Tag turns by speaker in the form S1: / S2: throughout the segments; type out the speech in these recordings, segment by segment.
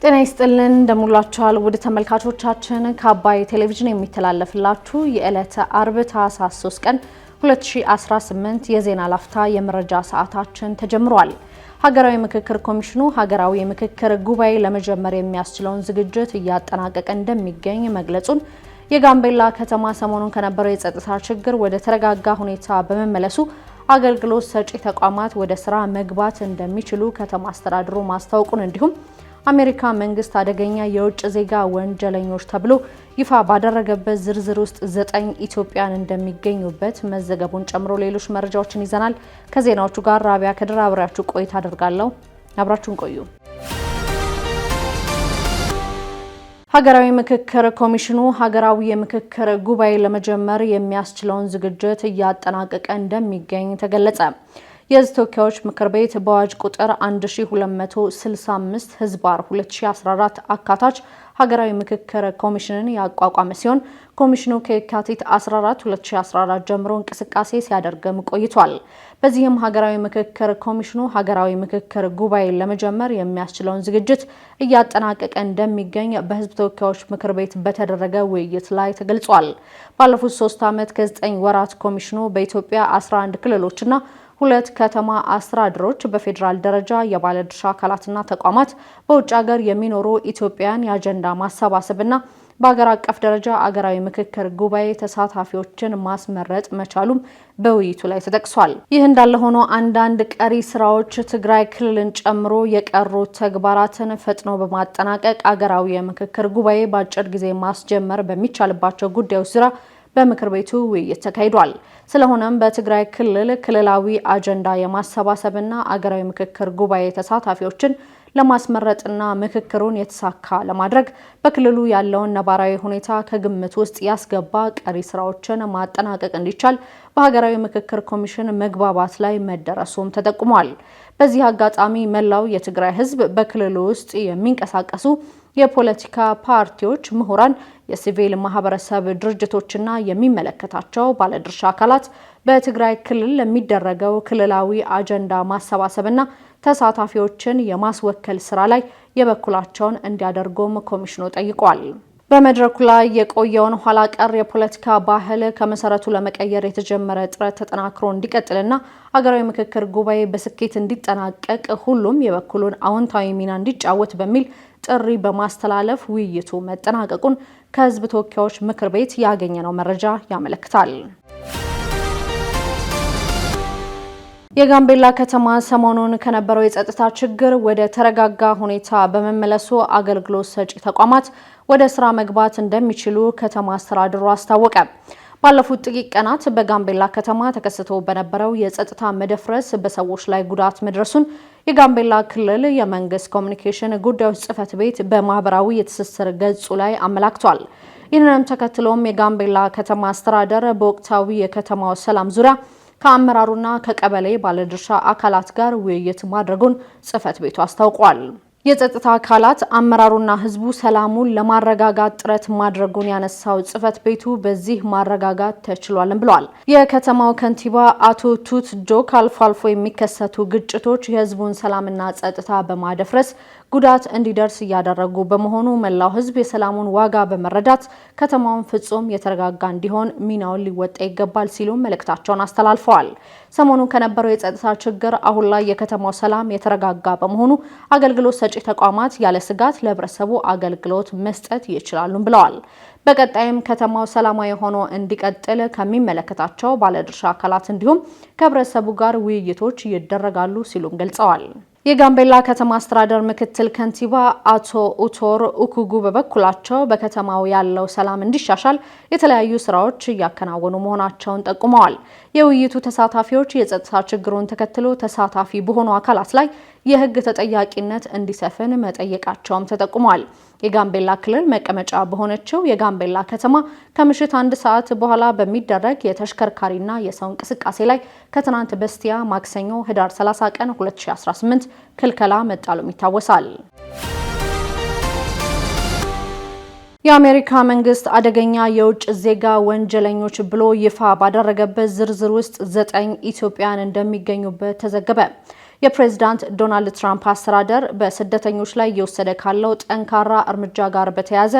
S1: ጤና ይስጥልን እንደሙላችኋል ውድ ተመልካቾቻችን ከአባይ ቴሌቪዥን የሚተላለፍላችሁ የዕለተ አርብ ታህሳስ 3 ቀን 2018 የዜና ላፍታ የመረጃ ሰዓታችን ተጀምሯል። ሀገራዊ ምክክር ኮሚሽኑ ሀገራዊ የምክክር ጉባኤ ለመጀመር የሚያስችለውን ዝግጅት እያጠናቀቀ እንደሚገኝ መግለጹን፣ የጋምቤላ ከተማ ሰሞኑን ከነበረው የጸጥታ ችግር ወደ ተረጋጋ ሁኔታ በመመለሱ አገልግሎት ሰጪ ተቋማት ወደ ስራ መግባት እንደሚችሉ ከተማ አስተዳደሩ ማስታወቁን እንዲሁም አሜሪካ መንግስት አደገኛ የውጭ ዜጋ ወንጀለኞች ተብሎ ይፋ ባደረገበት ዝርዝር ውስጥ 9 ኢትዮጵያን እንደሚገኙበት መዘገቡን ጨምሮ ሌሎች መረጃዎችን ይዘናል። ከዜናዎቹ ጋር ራቢያ ከድር አብራችሁ ቆይታ አደርጋለሁ። አብራችሁን ቆዩ። ሀገራዊ ምክክር ኮሚሽኑ ሀገራዊ የምክክር ጉባኤ ለመጀመር የሚያስችለውን ዝግጅት እያጠናቀቀ እንደሚገኝ ተገለጸ። የሕዝብ ተወካዮች ምክር ቤት በአዋጅ ቁጥር 1265 ህዝባር 2014 አካታች ሀገራዊ ምክክር ኮሚሽንን ያቋቋመ ሲሆን ኮሚሽኑ ከየካቲት 14 2014 ጀምሮ እንቅስቃሴ ሲያደርግም ቆይቷል። በዚህም ሀገራዊ ምክክር ኮሚሽኑ ሀገራዊ ምክክር ጉባኤ ለመጀመር የሚያስችለውን ዝግጅት እያጠናቀቀ እንደሚገኝ በሕዝብ ተወካዮች ምክር ቤት በተደረገ ውይይት ላይ ተገልጿል። ባለፉት 3 ዓመት ከ9 ወራት ኮሚሽኑ በኢትዮጵያ 11 ክልሎችና 2 ከተማ አስተዳደሮች በፌዴራል ደረጃ የባለድርሻ አካላትና ተቋማት በውጭ ሀገር የሚኖሩ ኢትዮጵያውያን የአጀንዳ ማሰባሰብና በሀገር አቀፍ ደረጃ አገራዊ ምክክር ጉባኤ ተሳታፊዎችን ማስመረጥ መቻሉም በውይይቱ ላይ ተጠቅሷል። ይህ እንዳለ ሆኖ አንዳንድ ቀሪ ስራዎች ትግራይ ክልልን ጨምሮ የቀሩ ተግባራትን ፈጥኖ በማጠናቀቅ አገራዊ የምክክር ጉባኤ በአጭር ጊዜ ማስጀመር በሚቻልባቸው ጉዳዮች ዙሪያ በምክር ቤቱ ውይይት ተካሂዷል። ስለሆነም በትግራይ ክልል ክልላዊ አጀንዳ የማሰባሰብና አገራዊ ምክክር ጉባኤ ተሳታፊዎችን ለማስመረጥና ምክክሩን የተሳካ ለማድረግ በክልሉ ያለውን ነባራዊ ሁኔታ ከግምት ውስጥ ያስገባ ቀሪ ስራዎችን ማጠናቀቅ እንዲቻል በሀገራዊ ምክክር ኮሚሽን መግባባት ላይ መደረሱም ተጠቁሟል። በዚህ አጋጣሚ መላው የትግራይ ሕዝብ በክልሉ ውስጥ የሚንቀሳቀሱ የፖለቲካ ፓርቲዎች፣ ምሁራን፣ የሲቪል ማህበረሰብ ድርጅቶችና የሚመለከታቸው ባለድርሻ አካላት በትግራይ ክልል ለሚደረገው ክልላዊ አጀንዳ ማሰባሰብና ተሳታፊዎችን የማስወከል ስራ ላይ የበኩላቸውን እንዲያደርጉም ኮሚሽኑ ጠይቋል። በመድረኩ ላይ የቆየውን ኋላ ቀር የፖለቲካ ባህል ከመሰረቱ ለመቀየር የተጀመረ ጥረት ተጠናክሮ እንዲቀጥልና ሀገራዊ ምክክር ጉባኤ በስኬት እንዲጠናቀቅ ሁሉም የበኩሉን አዎንታዊ ሚና እንዲጫወት በሚል ጥሪ በማስተላለፍ ውይይቱ መጠናቀቁን ከሕዝብ ተወካዮች ምክር ቤት ያገኘነው መረጃ ያመለክታል። የጋምቤላ ከተማ ሰሞኑን ከነበረው የጸጥታ ችግር ወደ ተረጋጋ ሁኔታ በመመለሱ አገልግሎት ሰጪ ተቋማት ወደ ስራ መግባት እንደሚችሉ ከተማ አስተዳደሩ አስታወቀ። ባለፉት ጥቂት ቀናት በጋምቤላ ከተማ ተከስቶ በነበረው የጸጥታ መደፍረስ በሰዎች ላይ ጉዳት መድረሱን የጋምቤላ ክልል የመንግስት ኮሚኒኬሽን ጉዳዮች ጽሕፈት ቤት በማህበራዊ የትስስር ገጹ ላይ አመላክቷል። ይህንንም ተከትሎም የጋምቤላ ከተማ አስተዳደር በወቅታዊ የከተማው ሰላም ዙሪያ ከአመራሩና ከቀበሌ ባለድርሻ አካላት ጋር ውይይት ማድረጉን ጽሕፈት ቤቱ አስታውቋል። የጸጥታ አካላት አመራሩና ህዝቡ ሰላሙን ለማረጋጋት ጥረት ማድረጉን ያነሳው ጽሕፈት ቤቱ በዚህ ማረጋጋት ተችሏልም ብለዋል። የከተማው ከንቲባ አቶ ቱት ጆክ አልፎ አልፎ የሚከሰቱ ግጭቶች የህዝቡን ሰላምና ጸጥታ በማደፍረስ ጉዳት እንዲደርስ እያደረጉ በመሆኑ መላው ህዝብ የሰላሙን ዋጋ በመረዳት ከተማውን ፍጹም የተረጋጋ እንዲሆን ሚናውን ሊወጣ ይገባል ሲሉ መልእክታቸውን አስተላልፈዋል። ሰሞኑን ከነበረው የጸጥታ ችግር አሁን ላይ የከተማው ሰላም የተረጋጋ በመሆኑ አገልግሎት ሰጪ ተቋማት ያለ ስጋት ለህብረተሰቡ አገልግሎት መስጠት ይችላሉ ብለዋል። በቀጣይም ከተማው ሰላማዊ ሆኖ እንዲቀጥል ከሚመለከታቸው ባለድርሻ አካላት እንዲሁም ከህብረተሰቡ ጋር ውይይቶች ይደረጋሉ ሲሉም ገልጸዋል። የጋምቤላ ከተማ አስተዳደር ምክትል ከንቲባ አቶ ኡቶር ኡኩጉ በበኩላቸው በከተማው ያለው ሰላም እንዲሻሻል የተለያዩ ስራዎች እያከናወኑ መሆናቸውን ጠቁመዋል። የውይይቱ ተሳታፊዎች የጸጥታ ችግሩን ተከትሎ ተሳታፊ በሆኑ አካላት ላይ የህግ ተጠያቂነት እንዲሰፍን መጠየቃቸውም ተጠቁሟል። የጋምቤላ ክልል መቀመጫ በሆነችው የጋምቤላ ከተማ ከምሽት 1 ሰዓት በኋላ በሚደረግ የተሽከርካሪና የሰው እንቅስቃሴ ላይ ከትናንት በስቲያ ማክሰኞ ህዳር 30 ቀን 2018 ክልከላ መጣሉም ይታወሳል። የአሜሪካ መንግስት አደገኛ የውጭ ዜጋ ወንጀለኞች ብሎ ይፋ ባደረገበት ዝርዝር ውስጥ 9 ኢትዮጵያውያን እንደሚገኙበት ተዘገበ። የፕሬዝዳንት ዶናልድ ትራምፕ አስተዳደር በስደተኞች ላይ እየወሰደ ካለው ጠንካራ እርምጃ ጋር በተያያዘ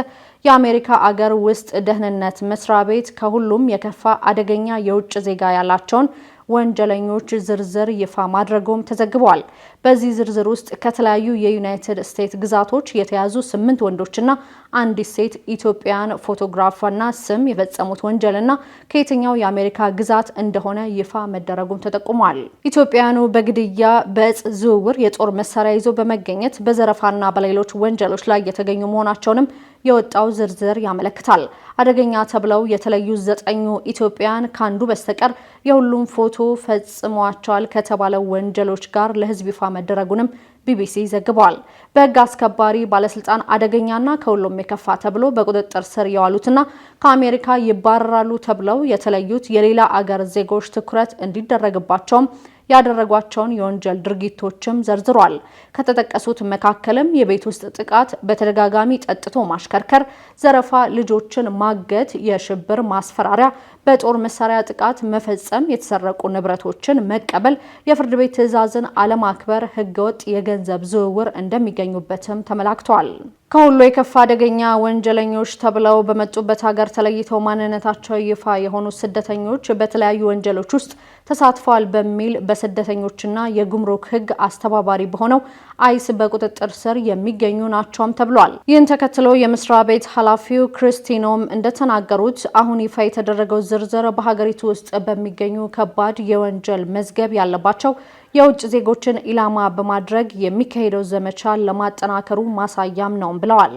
S1: የአሜሪካ አገር ውስጥ ደህንነት መስሪያ ቤት ከሁሉም የከፋ አደገኛ የውጭ ዜጋ ያላቸውን ወንጀለኞች ዝርዝር ይፋ ማድረጉም ተዘግቧል። በዚህ ዝርዝር ውስጥ ከተለያዩ የዩናይትድ ስቴትስ ግዛቶች የተያዙ 8 ወንዶችና አንዲት ሴት ኢትዮጵያን ፎቶግራፍና ስም የፈጸሙት ወንጀልና ከየትኛው የአሜሪካ ግዛት እንደሆነ ይፋ መደረጉም ተጠቁሟል። ኢትዮጵያውያኑ በግድያ፣ በእጽ ዝውውር፣ የጦር መሳሪያ ይዞ በመገኘት በዘረፋና በሌሎች ወንጀሎች ላይ የተገኙ መሆናቸውንም የወጣው ዝርዝር ያመለክታል። አደገኛ ተብለው የተለዩ 9 ኢትዮጵያውያን ካንዱ በስተቀር የሁሉም ፎቶ ፈጽሟቸዋል ከተባለው ወንጀሎች ጋር ለሕዝብ ይፋ መደረጉንም ቢቢሲ ዘግቧል። በሕግ አስከባሪ ባለስልጣን አደገኛና ከሁሉም የከፋ ተብሎ በቁጥጥር ስር የዋሉትና ከአሜሪካ ይባረራሉ ተብለው የተለዩት የሌላ አገር ዜጎች ትኩረት እንዲደረግባቸውም ያደረጓቸውን የወንጀል ድርጊቶችም ዘርዝሯል። ከተጠቀሱት መካከልም የቤት ውስጥ ጥቃት፣ በተደጋጋሚ ጠጥቶ ማሽከርከር፣ ዘረፋ፣ ልጆችን ማገት፣ የሽብር ማስፈራሪያ፣ በጦር መሳሪያ ጥቃት መፈጸም፣ የተሰረቁ ንብረቶችን መቀበል፣ የፍርድ ቤት ትዕዛዝን አለማክበር፣ ህገወጥ የገንዘብ ዝውውር እንደሚገኙበትም ተመላክቷል። ከሁሉ የከፋ አደገኛ ወንጀለኞች ተብለው በመጡበት ሀገር ተለይተው ማንነታቸው ይፋ የሆኑ ስደተኞች በተለያዩ ወንጀሎች ውስጥ ተሳትፈዋል በሚል በስደተኞችና የጉምሩክ ህግ አስተባባሪ በሆነው አይስ በቁጥጥር ስር የሚገኙ ናቸውም ተብሏል። ይህን ተከትሎ የመስሪያ ቤት ኃላፊው ክሪስቲኖም እንደተናገሩት አሁን ይፋ የተደረገው ዝርዝር በሀገሪቱ ውስጥ በሚገኙ ከባድ የወንጀል መዝገብ ያለባቸው የውጭ ዜጎችን ኢላማ በማድረግ የሚካሄደው ዘመቻ ለማጠናከሩ ማሳያም ነው ብለዋል።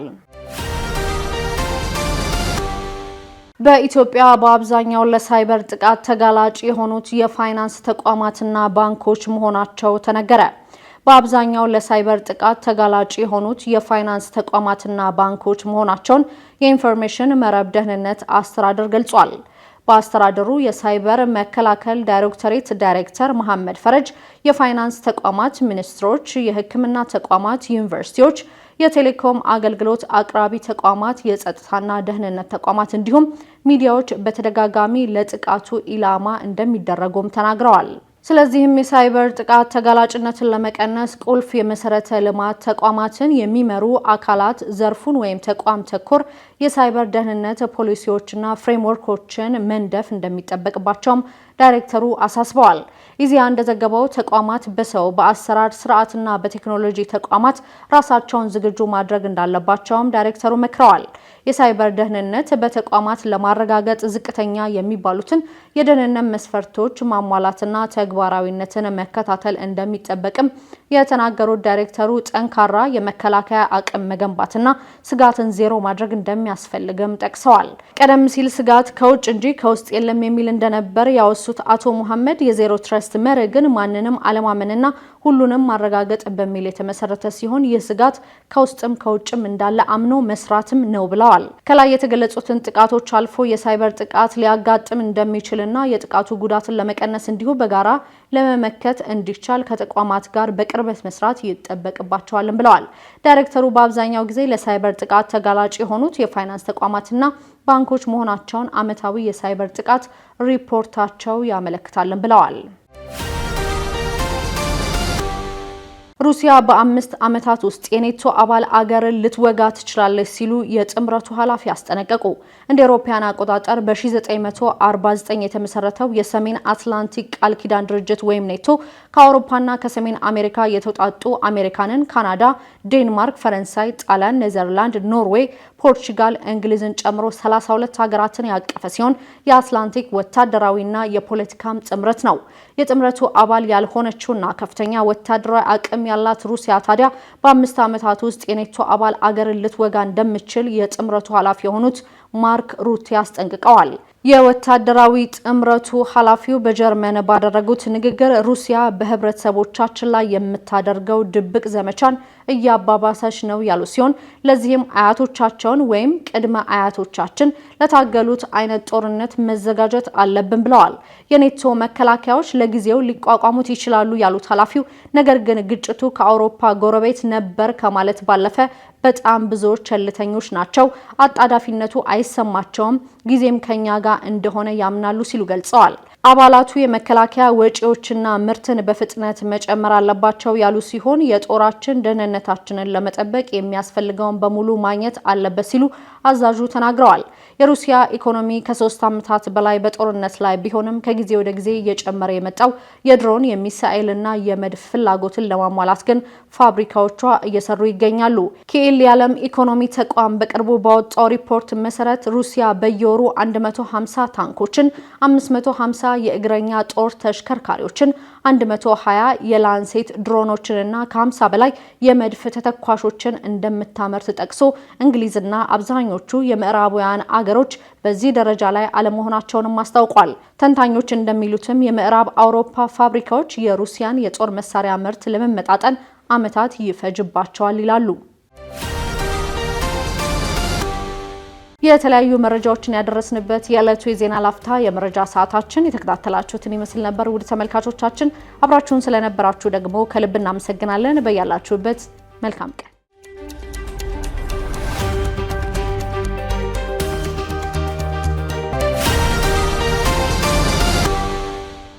S1: በኢትዮጵያ በአብዛኛው ለሳይበር ጥቃት ተጋላጭ የሆኑት የፋይናንስ ተቋማትና ባንኮች መሆናቸው ተነገረ። በአብዛኛው ለሳይበር ጥቃት ተጋላጭ የሆኑት የፋይናንስ ተቋማትና ባንኮች መሆናቸውን የኢንፎርሜሽን መረብ ደህንነት አስተዳደር ገልጿል። በአስተዳደሩ የሳይበር መከላከል ዳይሬክቶሬት ዳይሬክተር መሐመድ ፈረጅ የፋይናንስ ተቋማት፣ ሚኒስትሮች፣ የሕክምና ተቋማት፣ ዩኒቨርሲቲዎች፣ የቴሌኮም አገልግሎት አቅራቢ ተቋማት፣ የጸጥታና ደህንነት ተቋማት እንዲሁም ሚዲያዎች በተደጋጋሚ ለጥቃቱ ኢላማ እንደሚደረጉም ተናግረዋል። ስለዚህም የሳይበር ጥቃት ተጋላጭነትን ለመቀነስ ቁልፍ የመሰረተ ልማት ተቋማትን የሚመሩ አካላት ዘርፉን ወይም ተቋም ተኮር የሳይበር ደህንነት ፖሊሲዎችና ፍሬምወርኮችን መንደፍ እንደሚጠበቅባቸውም ዳይሬክተሩ አሳስበዋል። ኢዜአ እንደዘገበው ተቋማት በሰው በአሰራር ስርዓትና በቴክኖሎጂ ተቋማት ራሳቸውን ዝግጁ ማድረግ እንዳለባቸውም ዳይሬክተሩ መክረዋል። የሳይበር ደህንነት በተቋማት ለማረጋገጥ ዝቅተኛ የሚባሉትን የደህንነት መስፈርቶች ማሟላትና ተግባራዊነትን መከታተል እንደሚጠበቅም የተናገሩት ዳይሬክተሩ ጠንካራ የመከላከያ አቅም መገንባትና ስጋትን ዜሮ ማድረግ እንደሚያስፈልግም ጠቅሰዋል። ቀደም ሲል ስጋት ከውጭ እንጂ ከውስጥ የለም የሚል እንደነበር ያወሱት አቶ መሐመድ የዜሮ ትረስት መርህ ግን ማንንም አለማመንና ሁሉንም ማረጋገጥ በሚል የተመሰረተ ሲሆን ይህ ስጋት ከውስጥም ከውጭም እንዳለ አምኖ መስራትም ነው ብለዋል። ከላይ የተገለጹትን ጥቃቶች አልፎ የሳይበር ጥቃት ሊያጋጥም እንደሚችልና የጥቃቱ ጉዳትን ለመቀነስ እንዲሁ በጋራ ለመመከት እንዲቻል ከተቋማት ጋር በቅርበት መስራት ይጠበቅባቸዋልም ብለዋል። ዳይሬክተሩ በአብዛኛው ጊዜ ለሳይበር ጥቃት ተጋላጭ የሆኑት የፋይናንስ ተቋማትና ባንኮች መሆናቸውን ዓመታዊ የሳይበር ጥቃት ሪፖርታቸው ያመለክታልም ብለዋል። ሩሲያ በ5 ዓመታት ውስጥ የኔቶ አባል አገርን ልትወጋ ትችላለች ሲሉ የጥምረቱ ኃላፊ አስጠነቀቁ። እንደ አውሮፓውያን አቆጣጠር በ1949 የተመሰረተው የሰሜን አትላንቲክ ቃል ኪዳን ድርጅት ወይም ኔቶ ከአውሮፓና ከሰሜን አሜሪካ የተውጣጡ አሜሪካንን፣ ካናዳ፣ ዴንማርክ፣ ፈረንሳይ፣ ጣሊያን፣ ኔዘርላንድ፣ ኖርዌይ፣ ፖርቹጋል፣ እንግሊዝን ጨምሮ 32 ሀገራትን ያቀፈ ሲሆን የአትላንቲክ ወታደራዊና የፖለቲካም ጥምረት ነው። የጥምረቱ አባል ያልሆነችውና ከፍተኛ ወታደራዊ አቅም ያላት ሩሲያ ታዲያ በ5 ዓመታት ውስጥ የኔቶ አባል አገርን ልትወጋ እንደምትችል የጥምረቱ ኃላፊ የሆኑት ማርክ ሩቴ አስጠንቅቀዋል። የወታደራዊ ጥምረቱ ኃላፊው በጀርመን ባደረጉት ንግግር ሩሲያ በህብረተሰቦቻችን ላይ የምታደርገው ድብቅ ዘመቻን እያባባሰች ነው ያሉ ሲሆን ለዚህም አያቶቻቸውን ወይም ቅድመ አያቶቻችን ለታገሉት አይነት ጦርነት መዘጋጀት አለብን ብለዋል። የኔቶ መከላከያዎች ለጊዜው ሊቋቋሙት ይችላሉ ያሉት ኃላፊው ነገር ግን ግጭቱ ከአውሮፓ ጎረቤት ነበር ከማለት ባለፈ በጣም ብዙዎች ቸልተኞች ናቸው፣ አጣዳፊነቱ አይሰማቸውም፣ ጊዜም ከኛ ጋር እንደሆነ ያምናሉ ሲሉ ገልጸዋል። አባላቱ የመከላከያ ወጪዎችና ምርትን በፍጥነት መጨመር አለባቸው ያሉ ሲሆን የጦራችን ደህንነታችንን ለመጠበቅ የሚያስፈልገውን በሙሉ ማግኘት አለበት ሲሉ አዛዡ ተናግረዋል። የሩሲያ ኢኮኖሚ ከ3 ዓመታት በላይ በጦርነት ላይ ቢሆንም ከጊዜ ወደ ጊዜ እየጨመረ የመጣው የድሮን የሚሳኤልና የመድፍ ፍላጎትን ለማሟላት ግን ፋብሪካዎቿ እየሰሩ ይገኛሉ። ኪኤል የዓለም ኢኮኖሚ ተቋም በቅርቡ ባወጣው ሪፖርት መሰረት ሩሲያ በየወሩ 150 ታንኮችን፣ 550 የእግረኛ ጦር ተሽከርካሪዎችን፣ 120 የላንሴት ድሮኖችንና ከ50 በላይ የመድፍ ተተኳሾችን እንደምታመርት ጠቅሶ እንግሊዝና አብዛኞቹ የምዕራባውያን አገሮች በዚህ ደረጃ ላይ አለመሆናቸውንም አስታውቋል። ተንታኞች እንደሚሉትም የምዕራብ አውሮፓ ፋብሪካዎች የሩሲያን የጦር መሳሪያ ምርት ለመመጣጠን ዓመታት ይፈጅባቸዋል ይላሉ። የተለያዩ መረጃዎችን ያደረስንበት የዕለቱ የዜና ላፍታ የመረጃ ሰዓታችን የተከታተላችሁትን ይመስል ነበር። ውድ ተመልካቾቻችን አብራችሁን ስለነበራችሁ ደግሞ ከልብ እናመሰግናለን። በያላችሁበት መልካም ቀን